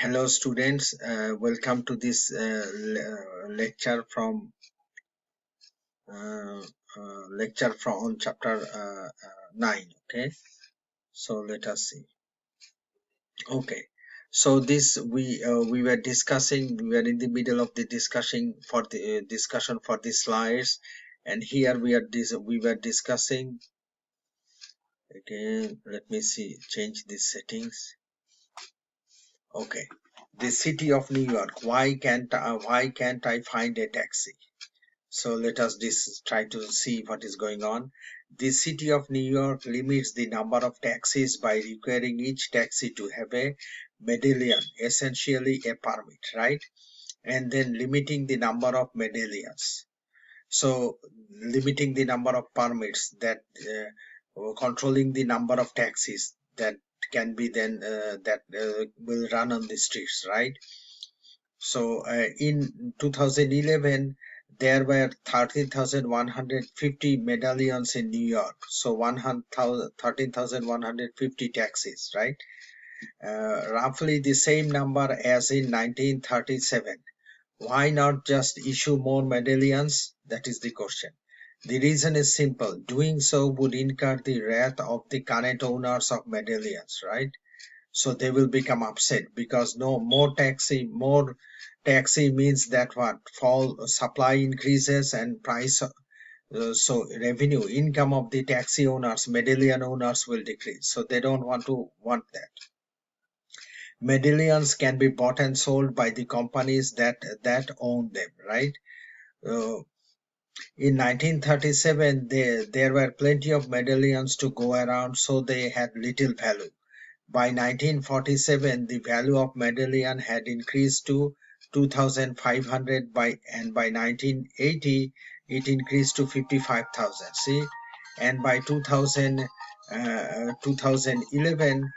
Hello students, welcome to this lecture from on chapter 9. Okay, so let us see. Okay, so this we were discussing. We were in the middle of the discussion for the slides, and here we were discussing. Again, let me see, change these settings. Okay, the city of New York. Why can't I find a taxi? So let us try to see what is going on. The city of New York limits the number of taxis by requiring each taxi to have a medallion, essentially a permit, right? And then limiting the number of medallions. So limiting the number of permits, that controlling the number of taxis that can be then will run on the streets, right? So in 2011, there were 13,150 medallions in New York. So 13,150 taxis, right? Roughly the same number as in 1937. Why not just issue more medallions? That is the question. The reason is simple. Doing so would incur the wrath of the current owners of medallions, right? So they will become upset because no more taxi means that what fall supply increases and price, so revenue income of the taxi owners, medallion owners will decrease. So they don't want that. Medallions can be bought and sold by the companies that own them, right? In 1937, there were plenty of medallions to go around, so they had little value. By 1947, the value of medallion had increased to 2,500, and by 1980 it increased to 55,000. See, and by 2011,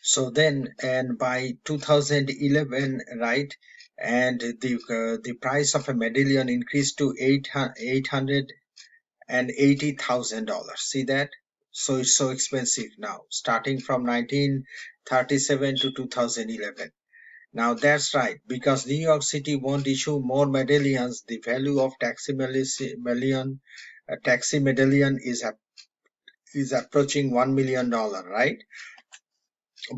so then, and by 2011, right, and the price of a medallion increased to $880,000. See that? So it's so expensive now, starting from 1937 to 2011. Now that's right, because New York City won't issue more medallions. The value of taxi medallion is approaching $1 million, right?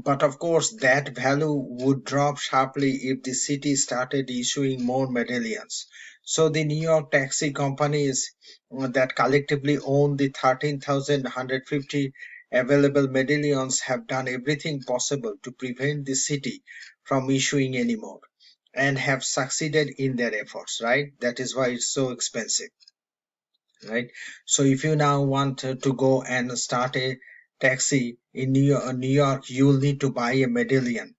But of course, that value would drop sharply if the city started issuing more medallions. So the New York taxi companies that collectively own the 13,150 available medallions have done everything possible to prevent the city from issuing any more, and have succeeded in their efforts, right? That is why it's so expensive, right? So if you now want to go and start a taxi in New York, you'll need to buy a medallion,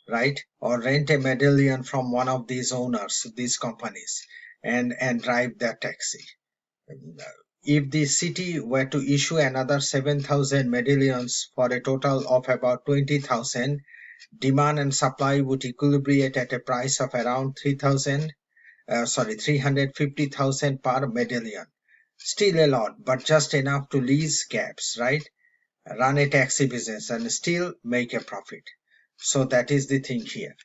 right? Or rent a medallion from one of these owners, these companies, and drive that taxi. If the city were to issue another 7,000 medallions for a total of about 20,000, demand and supply would equilibrate at a price of around 350,000 per medallion. Still a lot, but just enough to lease cabs, right? Run a taxi business and still make a profit. So that is the thing here.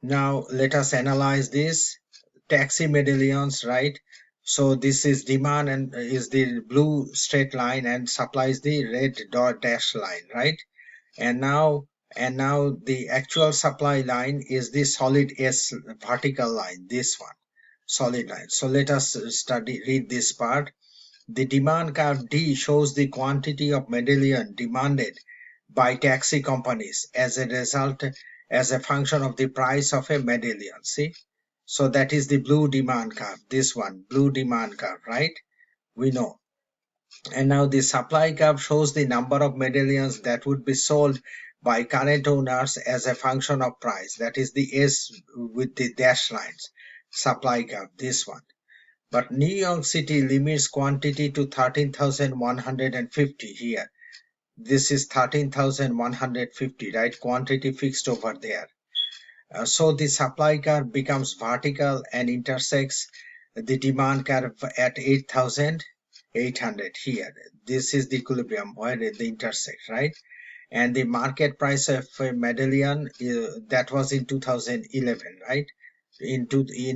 Now let us analyze this. Taxi medallions, right? So this is demand and is the blue straight line, and supply is the red dot dash line, right? And now the actual supply line is the solid S vertical line, this one, solid line. So let us read this part. The demand curve D shows the quantity of medallion demanded by taxi companies as a result, as a function of the price of a medallion. See? So that is the blue demand curve, this one, blue demand curve, right? We know. And now the supply curve shows the number of medallions that would be sold by current owners as a function of price. That is the S with the dash lines, supply curve, this one. But New York City limits quantity to 13,150 here. This is 13,150, right? Quantity fixed over there. So the supply curve becomes vertical and intersects the demand curve at 8,800 here. This is the equilibrium where they intersect, right? and the market price of a medallion, that was in 2011, right? In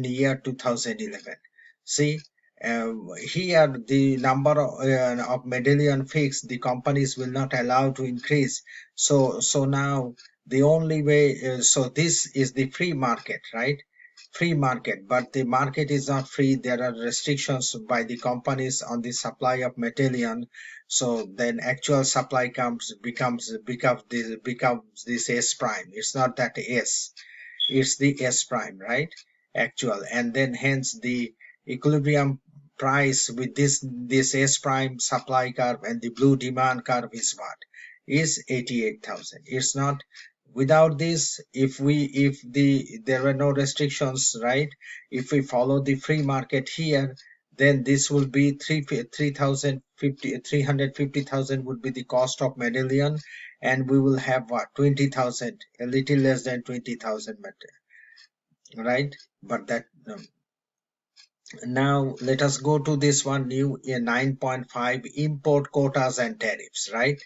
year 2011. See, uh, here the number of medallion fixed, the companies will not allow to increase. So now the only way, so this is the free market, right? Free market, but the market is not free. There are restrictions by the companies on the supply of medallion. So then actual supply becomes this S prime. It's not that S, it's the S prime, right? Actual, and then hence the equilibrium price with this S prime supply curve and the blue demand curve is what? Is 88,000. It's not without this. If there were no restrictions, right? If we follow the free market here, then this will be 350,000 would be the cost of medallion, and we will have what, 20,000, a little less than 20,000 meter, right? But that now let us go to this one new 9.5, import quotas and tariffs, right?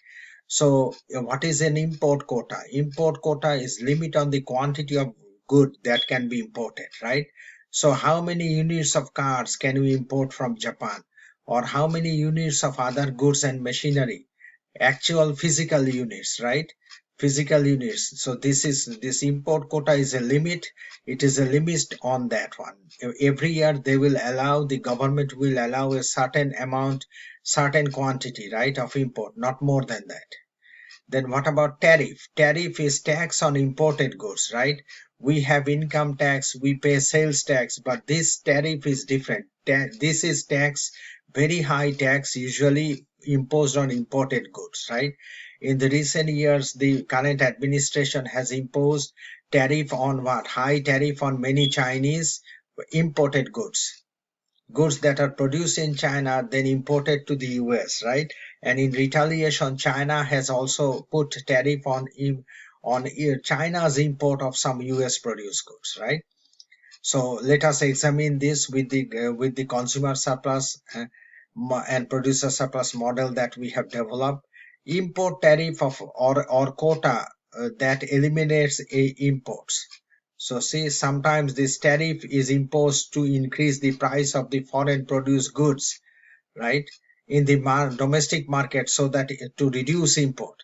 So what is an import quota? Import quota is limit on the quantity of good that can be imported, right? So how many units of cars can we import from Japan, or how many units of other goods and machinery, actual physical units, right? Physical units. So this import quota is a limit. It is a limit on that one. Every year they will allow, the government will allow a certain amount, certain quantity, right, of import, not more than that. Then what about tariff? Tariff is tax on imported goods, right? We have income tax, we pay sales tax, but this tariff is different. This is tax, very high tax, usually imposed on imported goods, right? In the recent years, the current administration has imposed tariff on what? High tariff on many Chinese imported goods that are produced in China, then imported to the US, right? And in retaliation, China has also put tariff on China's import of some US produced goods, right? So let us examine this with the consumer surplus and producer surplus model that we have developed. Import tariff of or quota that eliminates imports. So see, sometimes this tariff is imposed to increase the price of the foreign produced goods, right, in the domestic market, so that to reduce import.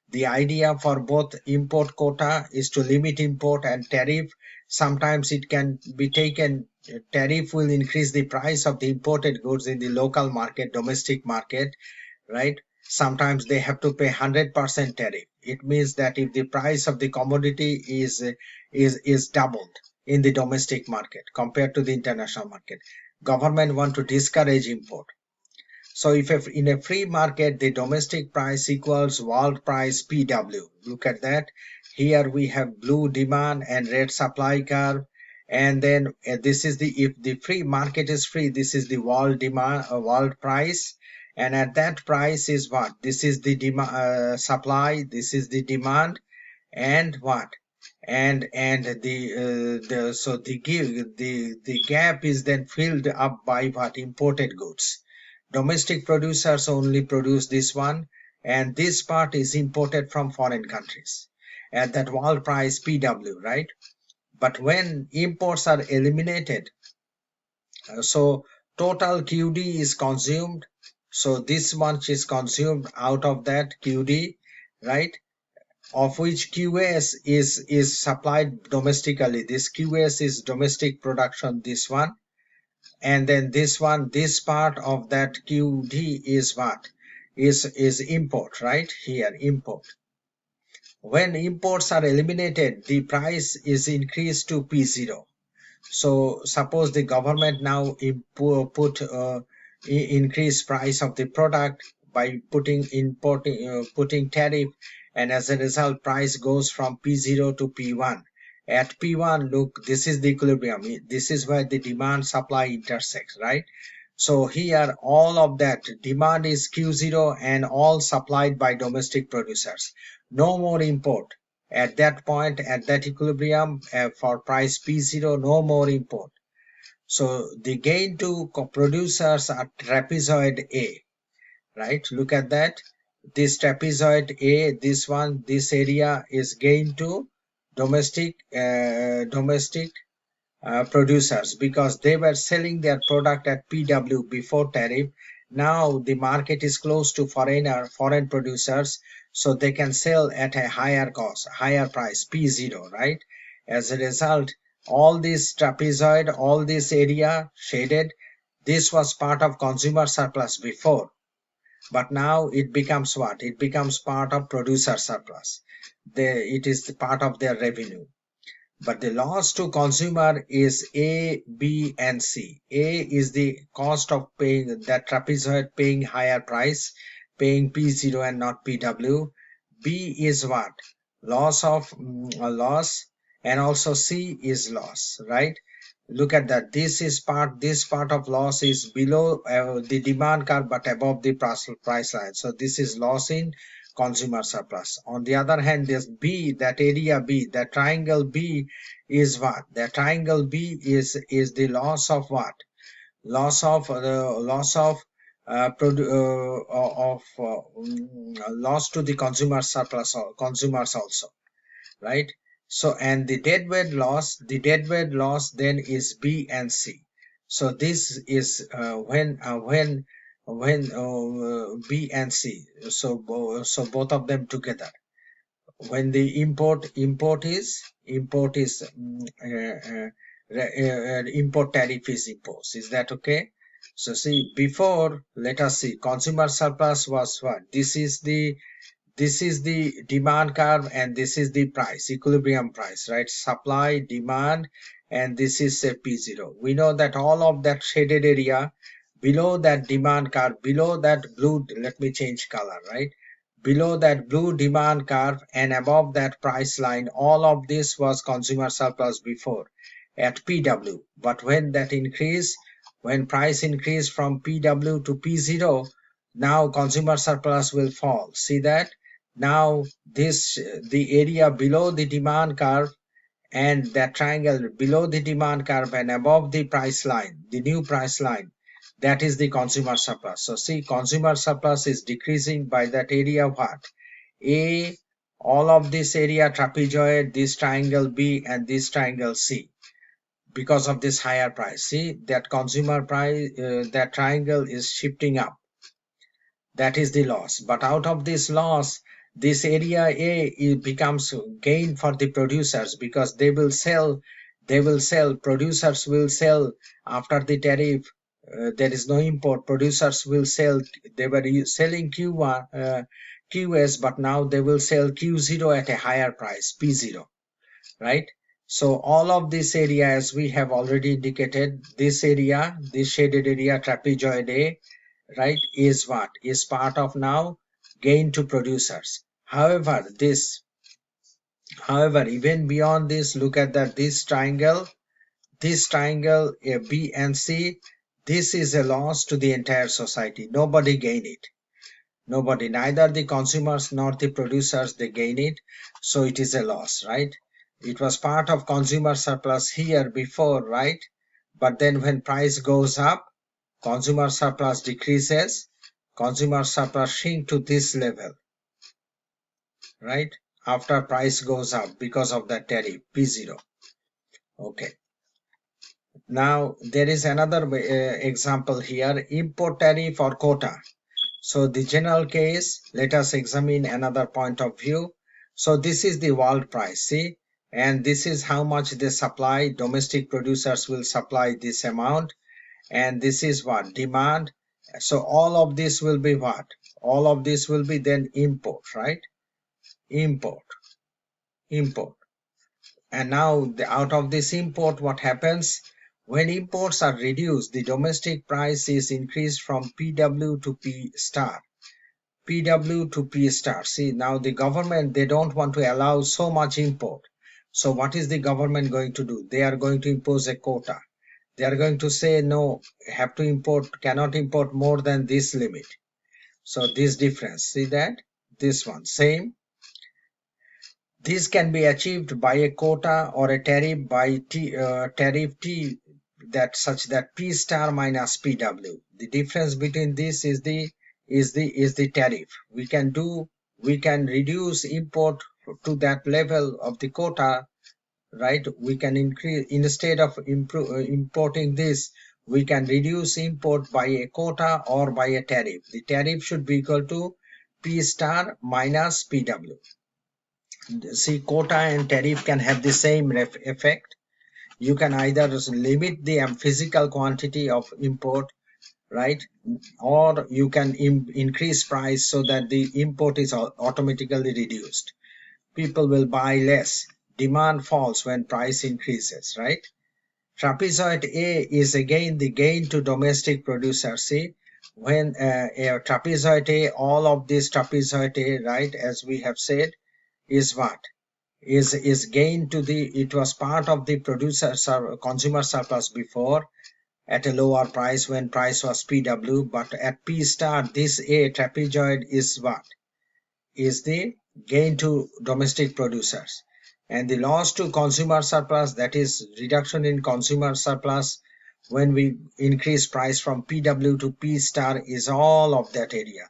The idea for both import quota is to limit import, and tariff, sometimes it can be taken, tariff will increase the price of the imported goods in the local market, domestic market, right? Sometimes they have to pay 100% tariff. It means that if the price of the commodity is doubled in the domestic market compared to the international market, government want to discourage import. So if in a free market, the domestic price equals world price PW. Look at that. Here we have blue demand and red supply curve. And then this is if the free market is free, this is the world demand, world price. And at that price is what? This is the demand, supply. This is the demand, and what? And the so the gap is then filled up by what? Imported goods. Domestic producers only produce this one, and this part is imported from foreign countries at that world price PW, right? But when imports are eliminated, so total QD is consumed. So this much is consumed out of that QD, right? Of which QS is supplied domestically. This QS is domestic production, this one. And then this one, this part of that QD is what? Is import, right? Here, import. When imports are eliminated, the price is increased to P0. So suppose the government now increase price of the product by putting tariff, and as a result price goes from P0 to P1. At P1, look, this is the equilibrium. This is where the demand supply intersects, right? So here all of that demand is Q0 and all supplied by domestic producers. No more import. At that point, at that equilibrium, for price P0, no more import. So the gain to producers are trapezoid A, right? Look at that. this trapezoid A, this one, this area is gain to domestic producers, because they were selling their product at PW before tariff. Now the market is closed to foreign producers, so they can sell at a higher cost, higher price, P0, right? As a result, all this trapezoid, all this area shaded, this was part of consumer surplus before, but now it becomes what? It becomes part of producer surplus. It is the part of their revenue. But the loss to consumer is A, B, and C. A is the cost of paying that trapezoid, paying higher price, paying P0 and not PW. B is what? Loss of loss, and also C is loss, right? Look at that. This part of loss is below the demand curve but above the price line. So this is loss in consumer surplus. On the other hand, this B, that area B, that triangle B is what? The triangle B is the loss of what? Loss to the consumer surplus or consumers also, right? So, and the deadweight loss then is B and C. So this is when B and C. So both of them together. When the import is import tariff is imposed. Is that okay? So see, before, let us see, consumer surplus was what? This is the demand curve, and this is the price, equilibrium price, right? Supply, demand, and this is say P0. We know that all of that shaded area below that demand curve, below that blue, let me change color, right? Below that blue demand curve and above that price line, all of this was consumer surplus before at PW. But when that increase, when price increase from PW to P0, now consumer surplus will fall. See that? Now the area below the demand curve and that triangle below the demand curve and above the price line, the new price line, that is the consumer surplus. So see, consumer surplus is decreasing by that area what? A, all of this area trapezoid, this triangle B, and this triangle C, because of this higher price. See that consumer price, that triangle is shifting up. That is the loss. But out of this loss, this area A, it becomes gain for the producers, because they will sell, producers will sell after the tariff. There is no import, producers will sell. They were selling Q1 QS, but now they will sell Q0 at a higher price, P0, right? So all of this area, as we have already indicated, this area, this shaded area, trapezoid A, right, is what? Is part of now gain to producers. However, even beyond this, look at that, this triangle B and C, this is a loss to the entire society. Nobody gain it. Nobody, neither the consumers nor the producers, they gain it. So it is a loss, right? It was part of consumer surplus here before, right? But then when price goes up, consumer surplus decreases, consumer surplus shrink to this level, right? After price goes up because of that tariff, P0. Okay. Now there is another example here, import tariff or quota. So the general case, let us examine another point of view. So this is the world price, see, and this is how much they supply. Domestic producers will supply this amount, and this is what? Demand. So all of this will be what? All of this will be then import, right? Import. And now out of this import, what happens? When imports are reduced, the domestic price is increased from PW to P star. PW to P star. See, now the government, they don't want to allow so much import. So what is the government going to do? They are going to impose a quota. They are going to say, no, have to import, cannot import more than this limit. So this difference, see that? This one, same. This can be achieved by a quota or a tariff by tariff T, that such that P star minus PW. The difference between this is the is the tariff. We can reduce import to that level of the quota, right? We can increase, instead of importing this, we can reduce import by a quota or by a tariff. The tariff should be equal to P star minus PW. See, quota and tariff can have the same effect. You can either limit the physical quantity of import, right, or you can increase price so that the import is automatically reduced. People will buy less. Demand falls when price increases, right? Trapezoid A is again the gain to domestic producers. See, when a trapezoid A, all of this trapezoid A, right, as we have said, is what? Is gain to the, it was part of the consumer surplus before at a lower price when price was PW, but at P star, this A trapezoid is what? Is the gain to domestic producers. And the loss to consumer surplus, that is reduction in consumer surplus when we increase price from PW to P star, is all of that area.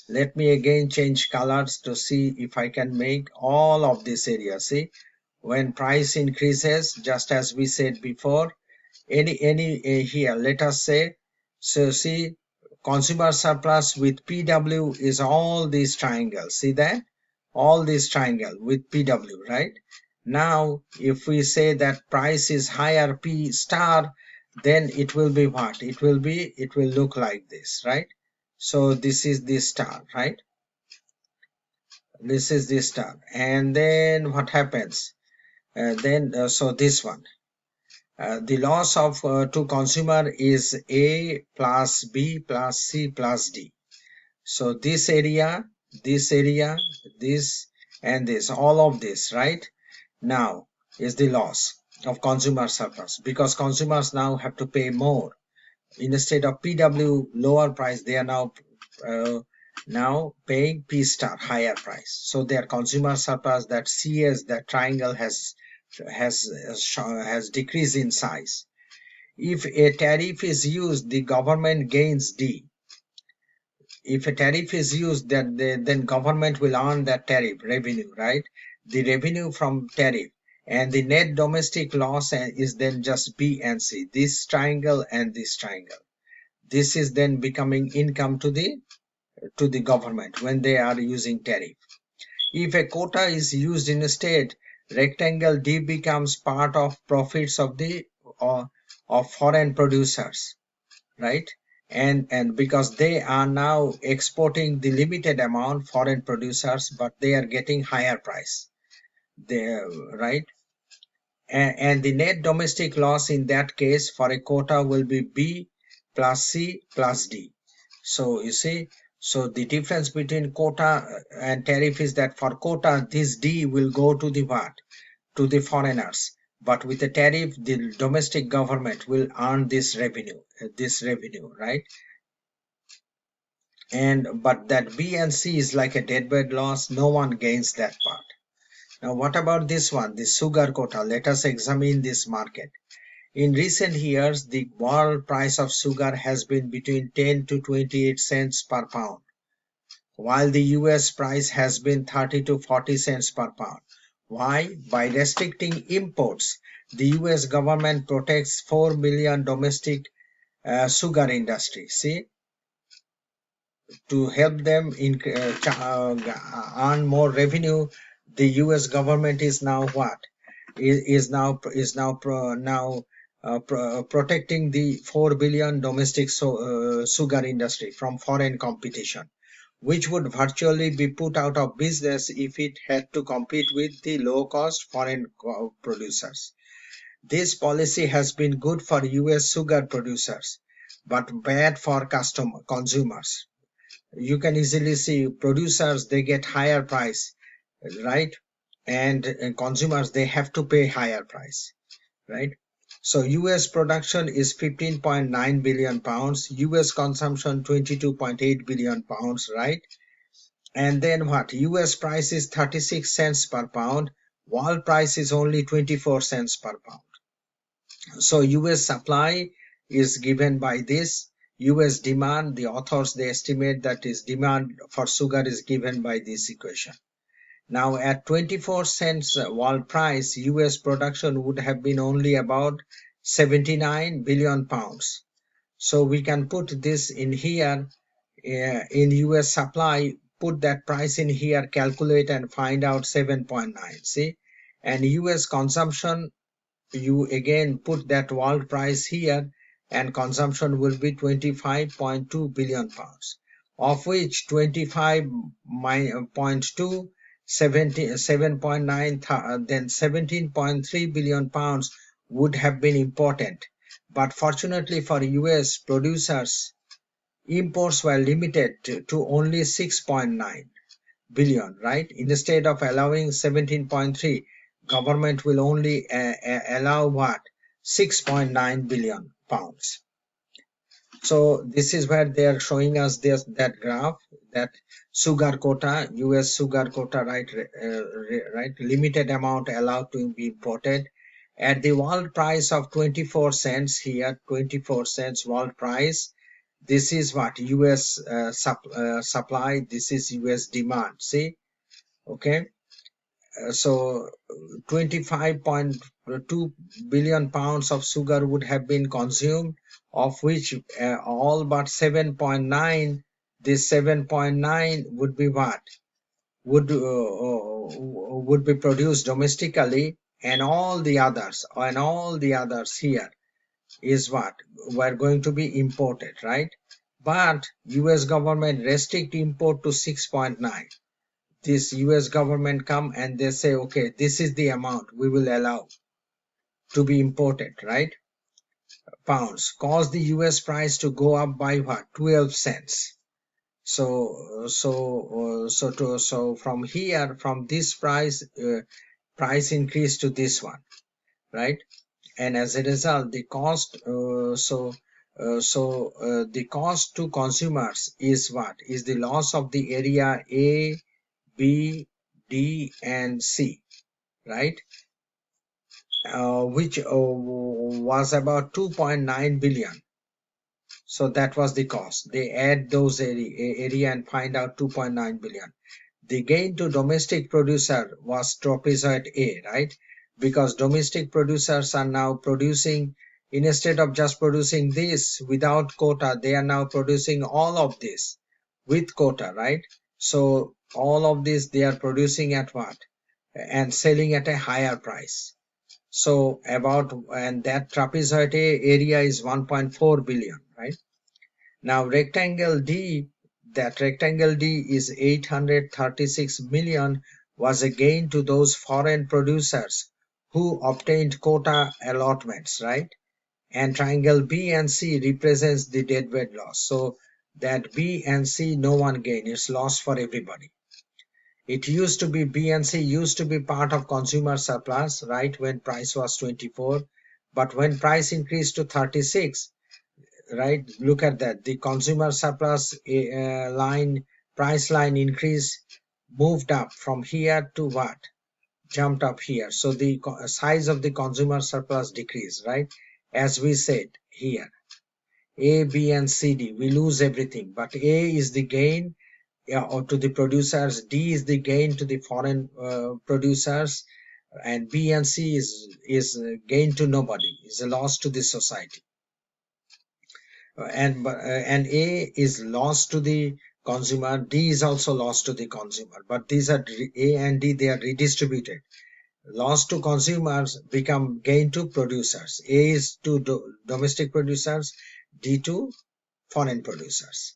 Let me again change colors to see if I can make all of this area. See, when price increases, just as we said before, any here, let us say, so see, consumer surplus with PW is all these triangles. See that? All this triangle with PW, right? Now, if we say that price is higher P star, then it will be what? It will look like this, right? So this is the star, right? This is the star. And then what happens? So this one. The loss of to consumer is A plus B plus C plus D. So this area, this and this, all of this, right? Now is the loss of consumer surplus, because consumers now have to pay more. Instead of PW lower price, they are now paying P star higher price. So their consumer surplus, that CS, that triangle has decreased in size. If a tariff is used, the government gains D. If a tariff is used, then government will earn that tariff revenue, right? The revenue from tariff, and the net domestic loss is then just B and C, this triangle and this triangle. This is then becoming income to the government when they are using tariff. If a quota is used instead, rectangle D becomes part of profits of the of foreign producers, right? And because they are now exporting the limited amount, foreign producers, but they are getting higher price, right? And the net domestic loss in that case for a quota will be B plus C plus D. So you see, so the difference between quota and tariff is that for quota, this D will go to the what? To the foreigners. But with the tariff, the domestic government will earn this revenue, right? But that B and C is like a deadbed loss. No one gains that part. Now, what about this one, the sugar quota? Let us examine this market. In recent years, the world price of sugar has been between 10 to 28 cents per pound, while the US price has been 30 to 40 cents per pound. Why? By restricting imports, the US government protects 4 million domestic sugar industry. See, to help them earn more revenue, the US government is now what? Is now protecting the 4 billion domestic sugar industry from foreign competition, which would virtually be put out of business if it had to compete with the low-cost foreign producers. This policy has been good for US sugar producers, but bad for consumers. You can easily see producers, they get higher price, right? And consumers, they have to pay higher price, right? So US production is 15.9 billion pounds, US consumption 22.8 billion pounds, right? And then what? US price is 36 cents per pound, world price is only 24 cents per pound. So US supply is given by this, US demand, the authors, they estimate that is demand for sugar is given by this equation. Now at 24 cents world price, US production would have been only about 79 billion pounds. So we can put this in here, in US supply, put that price in here, calculate and find out 7.9. See, and US consumption, you again put that world price here, and consumption will be 25.2 billion pounds, of which 25.2, 7.9, then 17.3 billion pounds would have been important. But fortunately for US producers, imports were limited to only 6.9 billion, right? Instead of allowing 17.3, government will only allow what? 6.9 billion pounds. So this is where they are showing us this, that graph, that sugar quota, US sugar quota, right? Right, limited amount allowed to be imported at the world price of 24 cents here, 24 cents world price. This is what US supply, this is US demand. See, okay. So 25.2 billion pounds of sugar would have been consumed, of which all but 7.9, this 7.9 would be what? Would be produced domestically, and all the others here is what? Were going to be imported, right? But US government restrict import to 6.9. This US government come and they say, okay, this is the amount we will allow to be imported, right? Pounds, cause the US price to go up by what? 12 cents. So from here, from this price increase to this one, right? And as a result, the cost, the cost to consumers is what? Is the loss of the area A, B, D, and C, right? Which was about 2.9 billion. So that was the cost. They add those area and find out 2.9 billion. The gain to domestic producer was trapezoid A, right? Because domestic producers are now producing, instead of just producing this without quota, they are now producing all of this with quota, right? So all of this they are producing at what? And selling at a higher price. So and that trapezoid area is 1.4 billion, right? Now rectangle D, that rectangle D is 836 million, was a gain to those foreign producers who obtained quota allotments, right? And triangle B and C represents the deadweight loss. So that B and C, no one gain, it's loss for everybody. It used to be, B and C used to be part of consumer surplus, right, when price was 24. But when price increased to 36, right, look at that, the consumer surplus price line increase moved up from here to what? Jumped up here. So the size of the consumer surplus decreased, right? As we said here, A, B, and C, D, we lose everything. But A is the gain, or to the producers, D is the gain to the foreign producers, and B and C is gain to nobody, is a loss to the society. And A is loss to the consumer, D is also loss to the consumer, but these are A and D, they are redistributed. Loss to consumers become gain to producers. A is to domestic producers, D to foreign producers.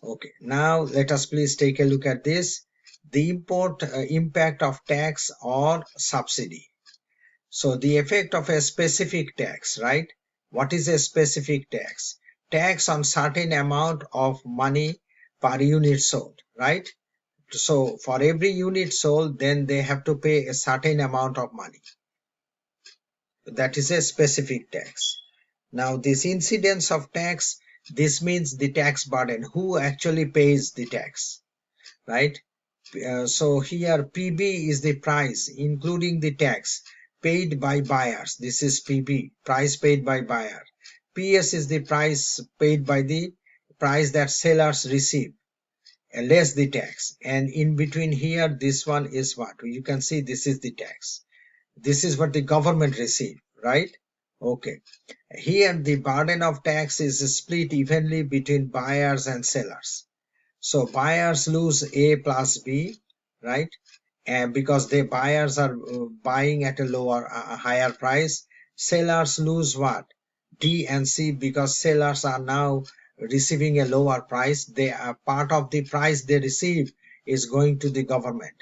Okay, now let us please take a look at this. The impact of tax or subsidy. So the effect of a specific tax, right? What is a specific tax? Tax on certain amount of money per unit sold, right? So for every unit sold, then they have to pay a certain amount of money. That is a specific tax. Now this incidence of tax, this means the tax burden, who actually pays the tax, right? So here PB is the price including the tax paid by buyers. This is PB, price paid by buyer. PS is the price paid by the price that sellers receive, less the tax. And in between here, this one is what? You can see this is the tax. This is what the government receive, right? Okay. Here the burden of tax is split evenly between buyers and sellers. So buyers lose A plus B, right? And because the buyers are buying at a higher price, sellers lose what? D and C, because sellers are now receiving a lower price. They are part of the price they receive is going to the government.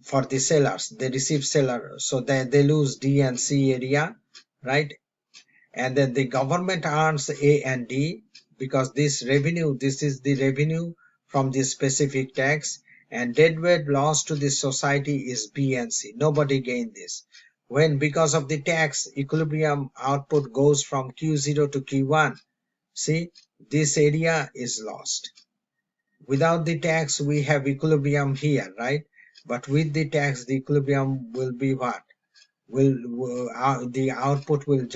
For the sellers, they receive seller, so they lose D and C area, right? And then the government earns A and D, because this revenue, this is the revenue from the specific tax, and deadweight loss to the society is B and C. Nobody gain this. When because of the tax, equilibrium output goes from Q0 to Q1, see, this area is lost. Without the tax, we have equilibrium here, right? But with the tax, the equilibrium will be what? The output will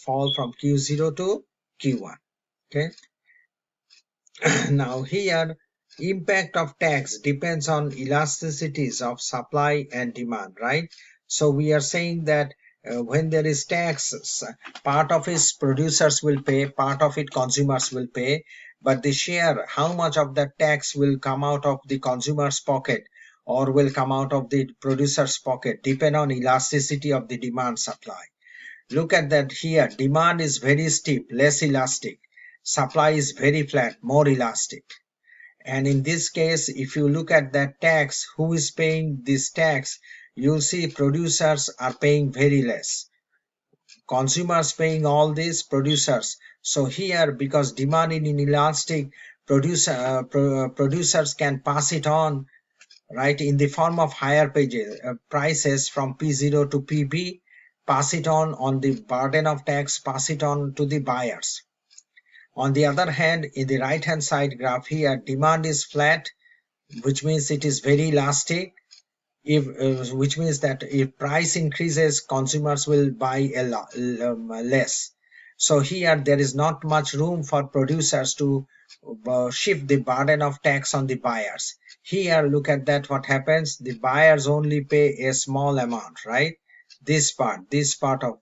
fall from Q0 to Q1. Okay. Now here, impact of tax depends on elasticities of supply and demand, right? So we are saying that when there is tax, part of it producers will pay, part of it consumers will pay, but the share, how much of that tax will come out of the consumer's pocket or will come out of the producer's pocket, depend on elasticity of the demand supply. Look at that here, demand is very steep, less elastic. Supply is very flat, more elastic. And in this case, if you look at that tax, who is paying this tax, you'll see producers are paying very less. Consumers paying all these, producers. So here, because demand is inelastic, producers can pass it on, right, in the form of higher prices from P0 to PB, pass it on the burden of tax, pass it on to the buyers. On the other hand, in the right hand side graph here, demand is flat, which means it is very elastic. Which means that if price increases, consumers will buy less. So here there is not much room for producers to shift the burden of tax on the buyers. Here, look at that, what happens, the buyers only pay a small amount, right? This part of,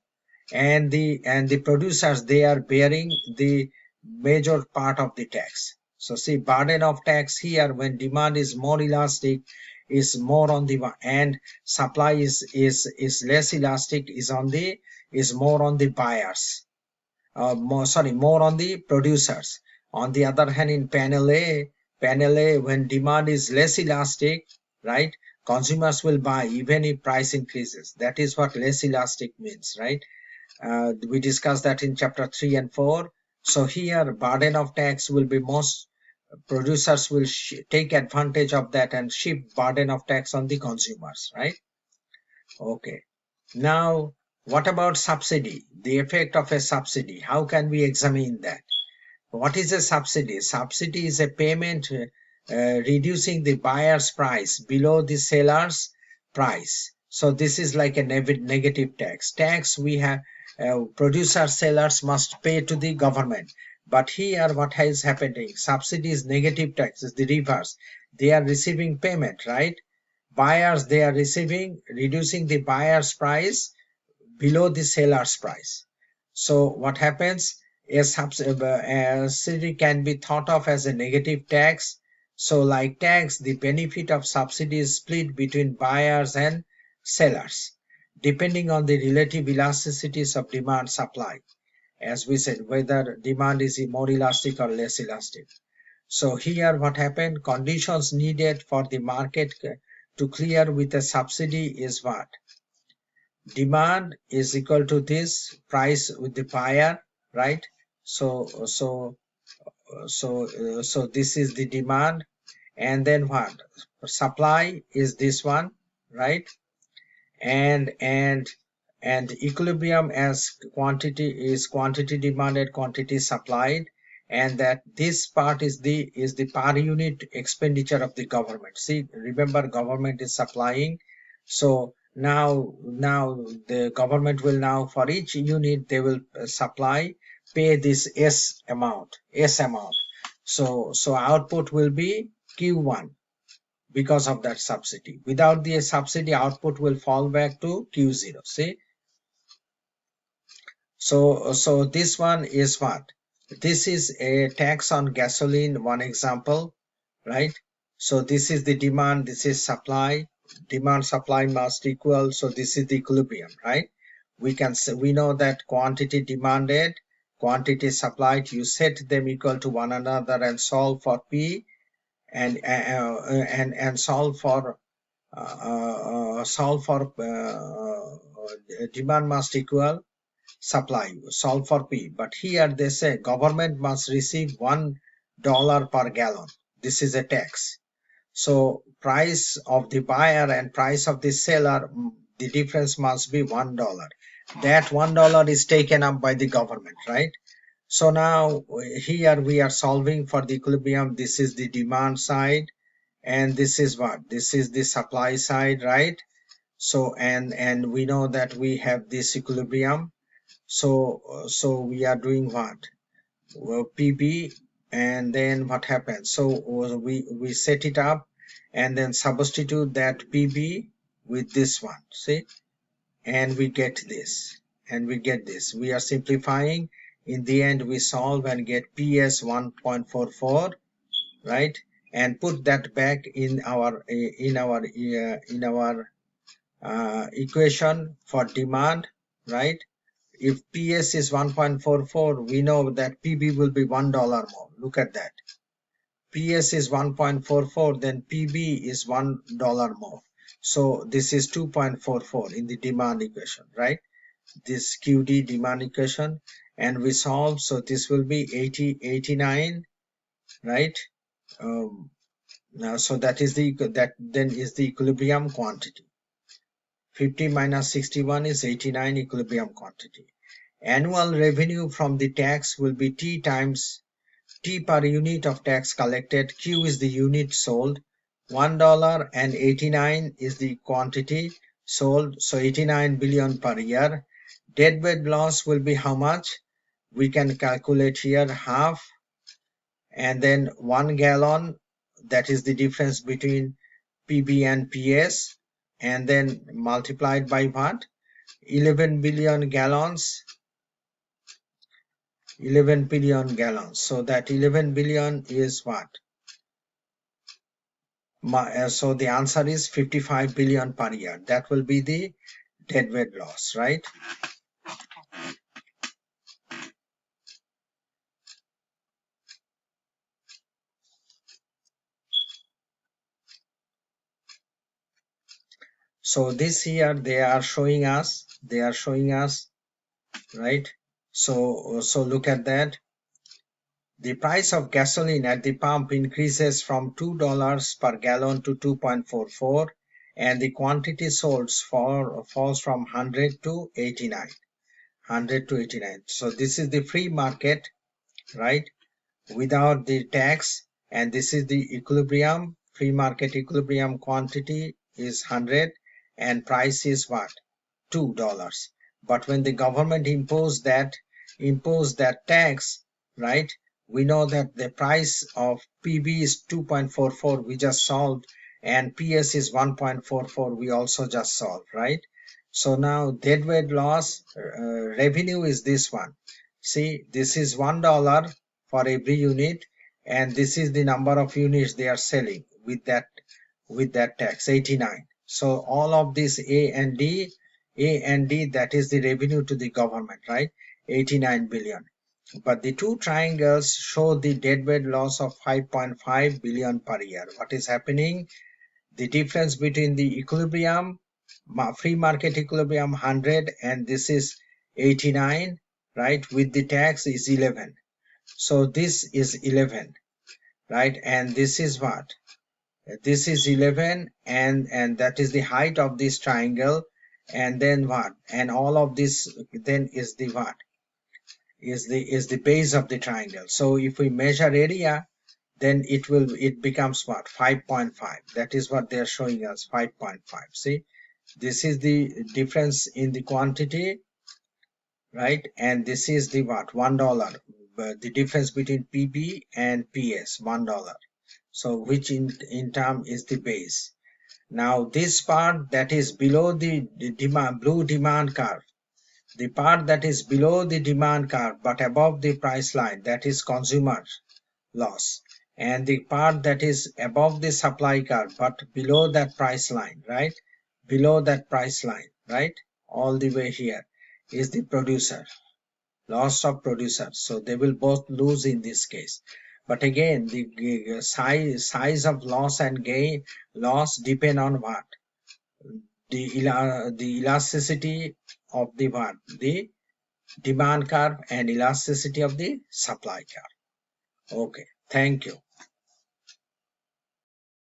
and the producers, they are bearing the major part of the tax. So see, burden of tax here, when demand is more elastic, is more on the, and supply is less elastic, is more on the buyers, more on the producers. On the other hand, in panel A, when demand is less elastic, right, consumers will buy even if price increases. That is what less elastic means, right? We discussed that in chapter 3 and 4. So here, burden of tax will be most, producers will take advantage of that and shift burden of tax on the consumers, right? Okay. Now, what about subsidy? The effect of a subsidy. How can we examine that? What is a subsidy? Subsidy is a payment reducing the buyer's price below the seller's price. So this is like a negative tax. Tax we have, sellers must pay to the government. But here what is happening? Subsidy is negative tax, is the reverse. They are receiving payment, right? Buyers, they are receiving, reducing the buyer's price below the seller's price. So what happens? A subsidy can be thought of as a negative tax. So like tax, the benefit of subsidy is split between buyers and sellers, depending on the relative elasticities of demand supply. As we said, whether demand is more elastic or less elastic. So here what happened? Conditions needed for the market to clear with a subsidy is what? Demand is equal to this price with the buyer, right? So this is the demand, and then what? Supply is this one, right? And equilibrium as quantity is quantity demanded, quantity supplied, and that this part is the per unit expenditure of the government. See, remember, government is supplying. So now the government will now, for each unit, they will supply pay this S amount. So output will be Q1 because of that subsidy. Without the subsidy, output will fall back to Q0. See? So this one is what? This is a tax on gasoline, one example, right? So this is the demand, this is supply. Demand supply must equal. So this is the equilibrium, right? We can say, we know that quantity demanded, quantity supplied. You set them equal to one another and solve for P and solve for demand must equal supply, solve for P. But here they say government must receive $1 per gallon. This is a tax. So price of the buyer and price of the seller, the difference must be $1. That $1 is taken up by the government, right? So now here we are solving for the equilibrium. This is the demand side, and this is what? This is the supply side, right? So and we know that we have this equilibrium. So we are doing what? Well, PB, and then what happens? So we set it up and then substitute that PB with this one. See, and we get this, and we get this. We are simplifying. In the end, we solve and get PS 1.44, right? And put that back in our equation for demand, right? If PS is 1.44, we know that PB will be $1 more. Look at that. PS is 1.44, then PB is $1 more. So this is 2.44 in the demand equation, right? This QD demand equation, and we solve. So this will be 89, right? Now, so that is then is the equilibrium quantity. 50 minus 61 is 89 equilibrium quantity. Annual revenue from the tax will be T times T per unit of tax collected. Q is the unit sold. $1 and 89 is the quantity sold. So 89 billion per year. Deadweight loss will be how much? We can calculate here half, and then 1 gallon, that is the difference between PB and PS, and then multiplied by what? 11 billion gallons. 11 billion gallons. So that 11 billion is what? So the answer is 55 billion per year. That will be the deadweight loss, right? So this here they are showing us, right? So look at that. The price of gasoline at the pump increases from $2 per gallon to 2.44, and the quantity sold falls from 100 to 89. 100 to 89. So this is the free market, right? Without the tax, and this is the equilibrium. Free market equilibrium quantity is 100 and price is what? $2. But when the government imposed that tax, right? We know that the price of PB is 2.44, we just solved, and PS is 1.44, we also just solved, right? So now deadweight loss revenue is this one. See, this is $1 for every unit, and this is the number of units they are selling with that tax, 89. So all of this A and D, that is the revenue to the government, right? 89 billion. But the two triangles show the deadweight loss of 5.5 billion per year. What is happening? The difference between the equilibrium, free market equilibrium 100, and this is 89, right? With the tax is 11. So this is 11, right? And this is what? This is 11, and that is the height of this triangle. And then what? And all of this then is the what? Is the base of the triangle. So if we measure area, then it becomes what? 5.5. That is what they are showing us, 5.5. See, this is the difference in the quantity, right? And this is the what, $1, the difference between PB and PS, $1. So which in term is the base. Now this part that is below the demand, blue demand curve, the part that is below the demand curve but above the price line, that is consumer loss, and the part that is above the supply curve but below that price line, right, below that price line, right, all the way here, is the producer, loss of producer. So they will both lose in this case. But again, the size of loss and gain, loss depend on what, the elasticity of the what, the demand curve, and elasticity of the supply curve. Okay, thank you.